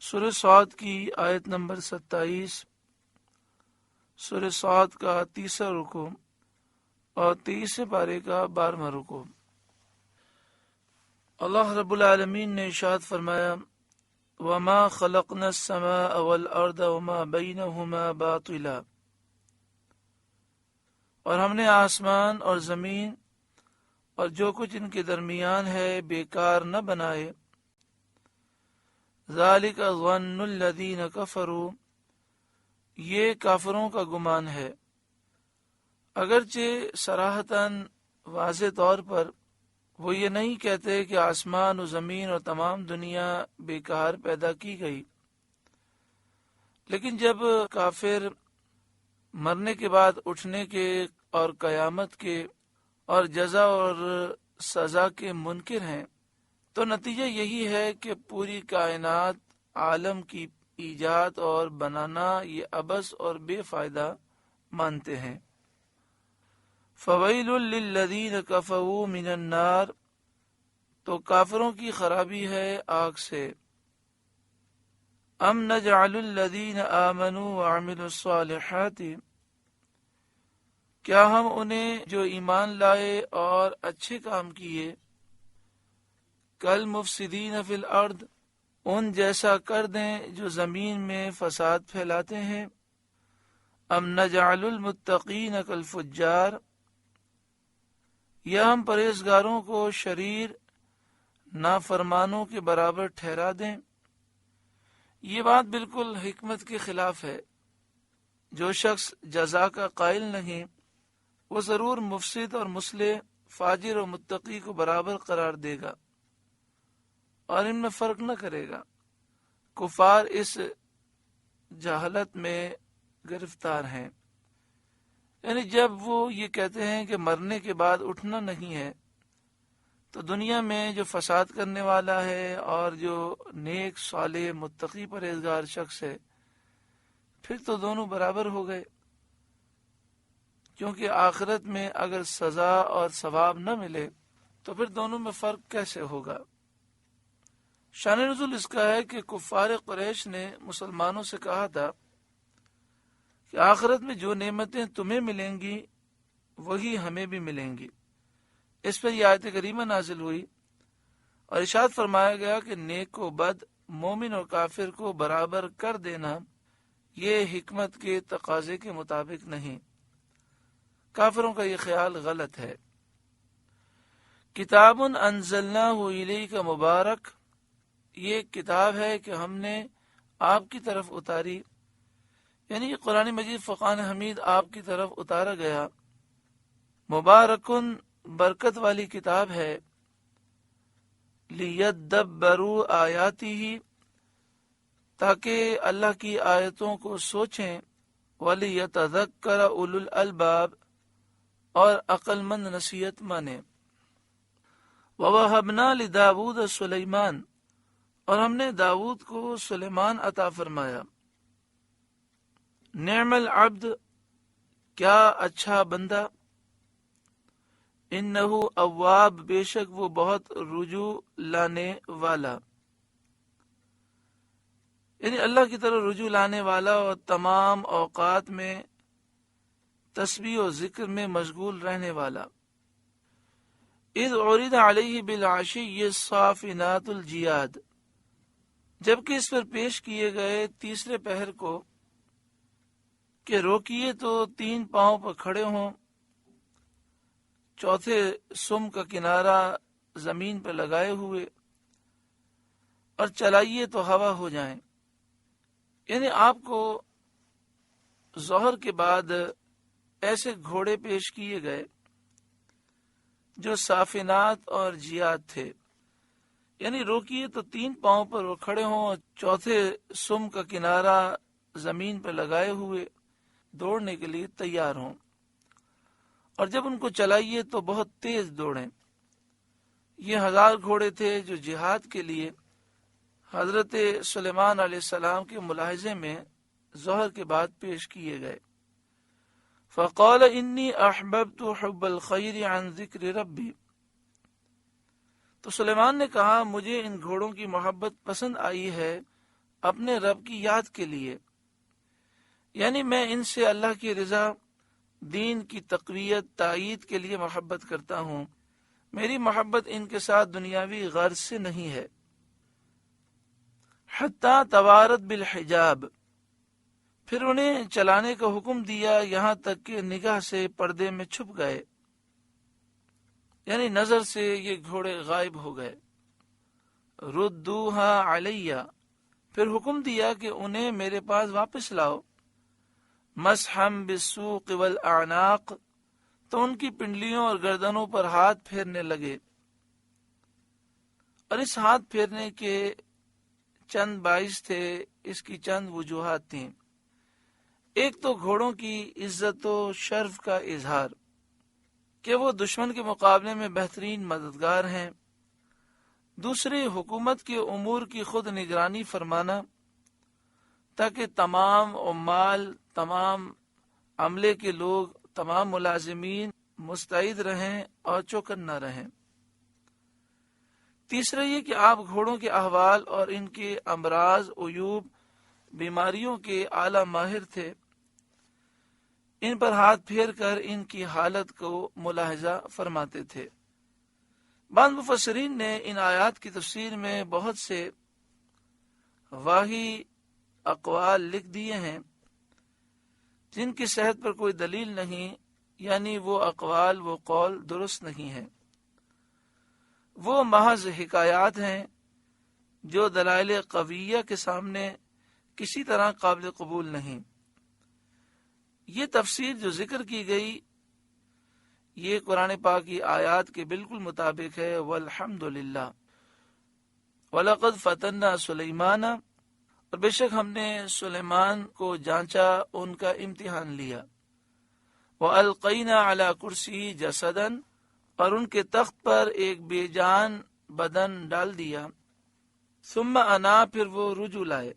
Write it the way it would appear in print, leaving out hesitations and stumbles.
سورہ صاد کی آیت نمبر 27، سورہ صاد کا 30واں رکوع اور 23 پارے کا 12واں رکوع۔ اللہ رب العالمین نے ارشاد فرمایا وَمَا خَلَقْنَا السَّمَاءَ وَالْأَرْضَ وَمَا بَيْنَهُمَا بَاطِلًا، اور ہم نے آسمان اور زمین اور جو کچھ ان کے درمیان ہے بیکار نہ بنائے۔ ذَلِكَ ظَنُّ الَّذِينَ كَفَرُوا، یہ کافروں کا گمان ہے، اگرچہ صراحتاً واضح طور پر وہ یہ نہیں کہتے کہ آسمان و زمین اور تمام دنیا بیکار پیدا کی گئی، لیکن جب کافر مرنے کے بعد اٹھنے کے اور قیامت کے اور جزا اور سزا کے منکر ہیں تو نتیجہ یہی ہے کہ پوری کائنات عالم کی ایجاد اور بنانا یہ عبث اور بے فائدہ مانتے ہیں۔ فویل للذین کفروا من النار، تو کافروں کی خرابی ہے آگ سے۔ ام نجعل الذین آمنوا وعملوا الصالحات، کیا ہم انہیں جو ایمان لائے اور اچھے کام کیے کالمفسدین فی الارض، ان جیسا کر دیں جو زمین میں فساد پھیلاتے ہیں۔ ام نجعل المتقین کالفجار، یا ہم پرہیزگاروں کو شریر نافرمانوں کے برابر ٹھہرا دیں۔ یہ بات بالکل حکمت کے خلاف ہے۔ جو شخص جزا کا قائل نہیں وہ ضرور مفسد اور مصلح، فاجر اور متقی کو برابر قرار دے گا اور ان میں فرق نہ کرے گا۔ کفار اس جہالت میں گرفتار ہیں، یعنی جب وہ یہ کہتے ہیں کہ مرنے کے بعد اٹھنا نہیں ہے تو دنیا میں جو فساد کرنے والا ہے اور جو نیک صالح متقی پرہیزگار شخص ہے پھر تو دونوں برابر ہو گئے، کیونکہ آخرت میں اگر سزا اور ثواب نہ ملے تو پھر دونوں میں فرق کیسے ہوگا؟ شان نزول اس کا ہے کہ کفار قریش نے مسلمانوں سے کہا تھا کہ آخرت میں جو نعمتیں تمہیں ملیں گی وہی ہمیں بھی ملیں گی۔ اس پر یہ آیت کریمہ نازل ہوئی اور ارشاد فرمایا گیا کہ نیک و بد، مومن اور کافر کو برابر کر دینا یہ حکمت کے تقاضے کے مطابق نہیں۔ کافروں کا یہ خیال غلط ہے۔ کتاب انزلناہ الیک مبارک، یہ ایک کتاب ہے کہ ہم نے آپ کی طرف اتاری، یعنی یہ قرآن مجید فقان حمید آپ کی طرف اتارا گیا۔ مبارکن، برکت والی کتاب ہے۔ لیدبروا آیاتہ، تاکہ اللہ کی آیتوں کو سوچیں۔ ولیتذکر اولو الالباب، اور عقل مند نصیحت مانے۔ ووہبنا لداود سلیمان، اور ہم نے داود کو سلیمان عطا فرمایا۔ نعم العبد، کیا اچھا بندہ۔ انہو اواب، بے شک وہ بہت رجوع لانے والا، یعنی اللہ کی طرف رجوع لانے والا اور تمام اوقات میں تسبیح و ذکر میں مشغول رہنے والا۔ اذ عرض علیہ بالعشی الصافنات الجیاد، جبکہ اس پر پیش کیے گئے تیسرے پہر کو کہ روکیے تو 3 پاؤں پر کھڑے ہوں، چوتھے سم کا کنارہ زمین پر لگائے ہوئے، اور چلائیے تو ہوا ہو جائیں۔ یعنی آپ کو ظہر کے بعد ایسے گھوڑے پیش کیے گئے جو صافنات اور جیاد تھے، یعنی روکیے تو 3 پاؤں پر وہ کھڑے ہوں اور چوتھے سم کا کنارہ زمین پر لگائے ہوئے دوڑنے کے لیے تیار ہوں، اور جب ان کو چلائیے تو بہت تیز دوڑیں۔ یہ 1000 گھوڑے تھے جو جہاد کے لیے حضرت سلیمان علیہ السلام کے ملاحظے میں ظہر کے بعد پیش کیے گئے۔ فقال انی احببت حب الخیر عن ذکر ربی، تو سلیمان نے کہا مجھے ان گھوڑوں کی محبت پسند آئی ہے اپنے رب کی یاد کے لیے، یعنی میں ان سے اللہ کی رضا، دین کی تقویت، تائید کے لیے محبت کرتا ہوں۔ میری محبت ان کے ساتھ دنیاوی غرض سے نہیں ہے۔ حتیٰ توارت بالحجاب، پھر انہیں چلانے کا حکم دیا یہاں تک کہ نگاہ سے پردے میں چھپ گئے، یعنی نظر سے یہ گھوڑے غائب ہو گئے۔ ردوہا علیہ، پھر حکم دیا کہ انہیں میرے پاس واپس لاؤ۔ مسحم بالسوق والاعناق، تو ان کی پنڈلیوں اور گردنوں پر ہاتھ پھیرنے لگے۔ اور اس ہاتھ پھیرنے کے چند باعث تھے، اس کی چند وجوہات تھیں۔ ایک تو گھوڑوں کی عزت و شرف کا اظہار کہ وہ دشمن کے مقابلے میں بہترین مددگار ہیں۔ دوسرے، حکومت کے امور کی خود نگرانی فرمانا تاکہ تمام عمال، تمام عملے کے لوگ، تمام ملازمین مستعد رہیں اور چوکن نہ رہیں۔ تیسرا یہ کہ آپ گھوڑوں کے احوال اور ان کے امراض، عیوب، بیماریوں کے اعلی ماہر تھے۔ ان پر ہاتھ پھیر کر ان کی حالت کو ملاحظہ فرماتے تھے۔ بعض مفسرین نے ان آیات کی تفسیر میں بہت سے واہی اقوال لکھ دیے ہیں جن کی صحت پر کوئی دلیل نہیں، یعنی وہ اقوال، وہ قول درست نہیں ہیں، وہ محض حکایات ہیں جو دلائل قویہ کے سامنے کسی طرح قابل قبول نہیں۔ یہ تفسیر جو ذکر کی گئی یہ قرآن پاک کی آیات کے بالکل مطابق ہے۔ والحمدللہ وَلَقَدْ فَتَنَّا سُلَيْمَانَ، اور بے شک ہم نے سلیمان کو جانچا، ان کا امتحان لیا۔ وَأَلْقَيْنَا عَلَى كُرْسِهِ جَسَدًا، اور ان کے تخت پر ایک بے جان بدن ڈال دیا۔ ثم انا، پھر وہ رجوع لائے۔